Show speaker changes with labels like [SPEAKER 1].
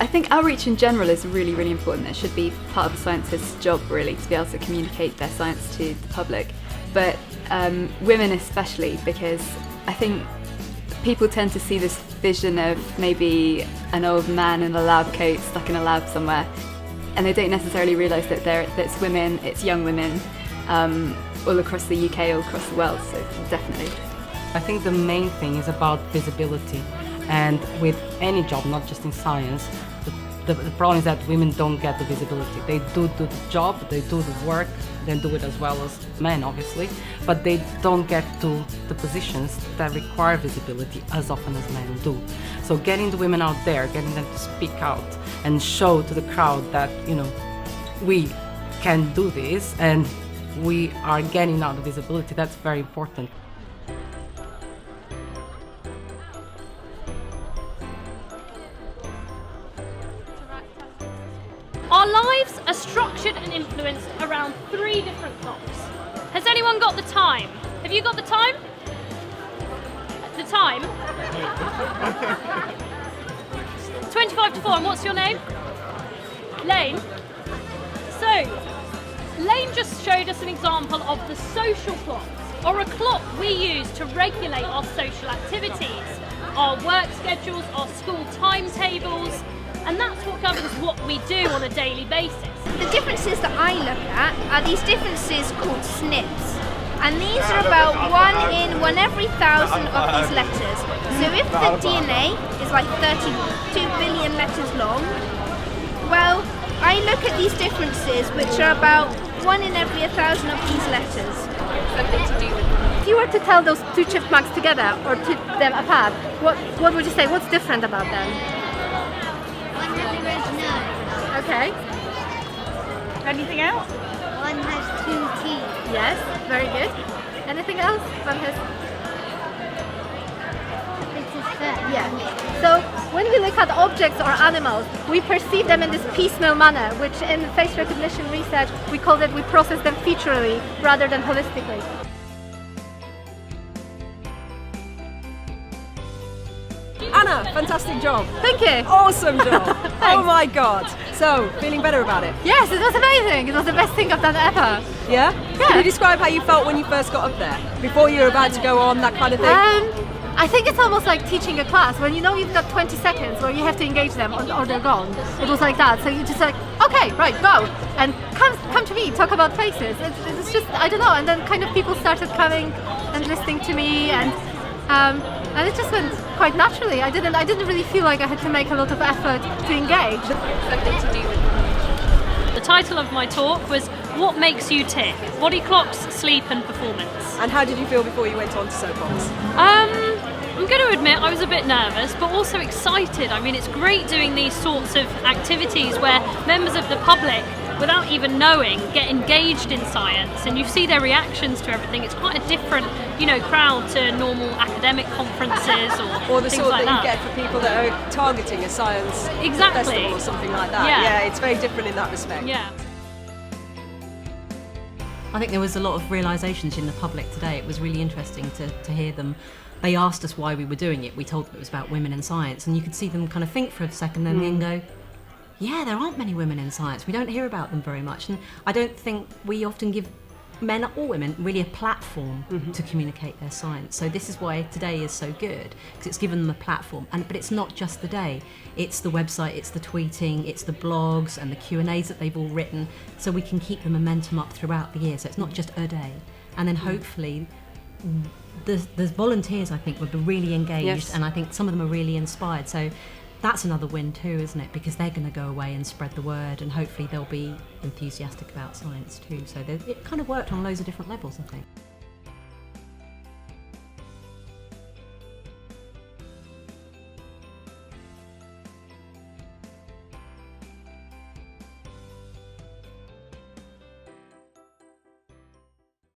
[SPEAKER 1] think outreach in general is really, really important. It should be part of a scientist's job, really, to be able to communicate their science to the public. But women especially, because I think people tend to see this vision of maybe an old man in a lab coat stuck in a lab somewhere, and they don't necessarily realise that it's women, it's young women, all across the UK, all across the world, so definitely.
[SPEAKER 2] I think the main thing is about visibility, and with any job, not just in science, the problem is that women don't get the visibility. They do the job, they do the work, they do it as well as men, obviously, but they don't get to the positions that require visibility as often as men do. So getting the women out there, getting them to speak out and show to the crowd that, you know, we can do this and we are getting out the visibility, that's very important.
[SPEAKER 3] Our lives are structured and influenced around 3 different clocks. Has anyone got the time? Have you got the time? The time? 25 to 4, and what's your name? Lane? So, Lane just showed us an example of the social clocks, or a clock we use to regulate our social activities, our work schedules, our school timetables, and that's what governs what we do on a daily basis.
[SPEAKER 4] The differences that I look at are these differences called SNPs. And these are about 1 in 1 every 1,000 of these letters. So if the DNA is like 32 billion letters long, well, I look at these differences, which are about 1 in every 1,000 of these letters.
[SPEAKER 5] If you were to tell those 2 chipmunks together or put them apart, what would you say? What's different about them? Okay. Anything else?
[SPEAKER 4] One has 2 teeth.
[SPEAKER 5] Yes, very good. Anything else? One has. Yeah. So when we look at objects or animals, we perceive them in this piecemeal manner, which in face recognition research we process them featurally rather than holistically.
[SPEAKER 6] Anna, fantastic job.
[SPEAKER 5] Thank you.
[SPEAKER 6] Awesome job. Oh my God. So, feeling better about it?
[SPEAKER 5] Yes, it was amazing. It was the best thing I've done ever.
[SPEAKER 6] Yeah?
[SPEAKER 5] Yeah.
[SPEAKER 6] Can you describe how you felt when you first got up there? Before you were about to go on, that kind of thing?
[SPEAKER 5] I think it's almost like teaching a class. When you know you've got 20 seconds where you have to engage them or they're gone. It was like that. So you just like, okay, right, go. And come to me, talk about faces. It's just, I don't know. And then kind of people started coming and listening to me, and it just went quite naturally. I didn't really feel like I had to make a lot of effort to engage.
[SPEAKER 3] The title of my talk was What Makes You Tick? Body Clocks, Sleep and Performance.
[SPEAKER 6] And how did you feel before you went on to SoapBox?
[SPEAKER 3] I'm going to admit I was a bit nervous, but also excited. I mean, it's great doing these sorts of activities where members of the public, without even knowing, get engaged in science, and you see their reactions to everything. It's quite a different, crowd to normal academic conferences
[SPEAKER 6] or the
[SPEAKER 3] things
[SPEAKER 6] sort
[SPEAKER 3] like
[SPEAKER 6] that you get for people that are targeting a science festival or something like that.
[SPEAKER 3] Yeah,
[SPEAKER 6] it's very different in that respect.
[SPEAKER 3] Yeah.
[SPEAKER 7] I think there was a lot of realisations in the public today. It was really interesting to hear them. They asked us why we were doing it. We told them it was about women in science, and you could see them kind of think for a second and then go, yeah, there aren't many women in science. We don't hear about them very much. And I don't think we often give men or women really a platform to communicate their science. So this is why today is so good, because it's given them a platform. But it's not just the day. It's the website, it's the tweeting, it's the blogs and the Q&As that they've all written, so we can keep the momentum up throughout the year. So it's not just a day. And then hopefully the volunteers, I think, would be really engaged, and I think some of them are really inspired. So that's another win too, isn't it? Because they're going to go away and spread the word, and hopefully they'll be enthusiastic about science too. So it kind of worked on loads of different levels, I think.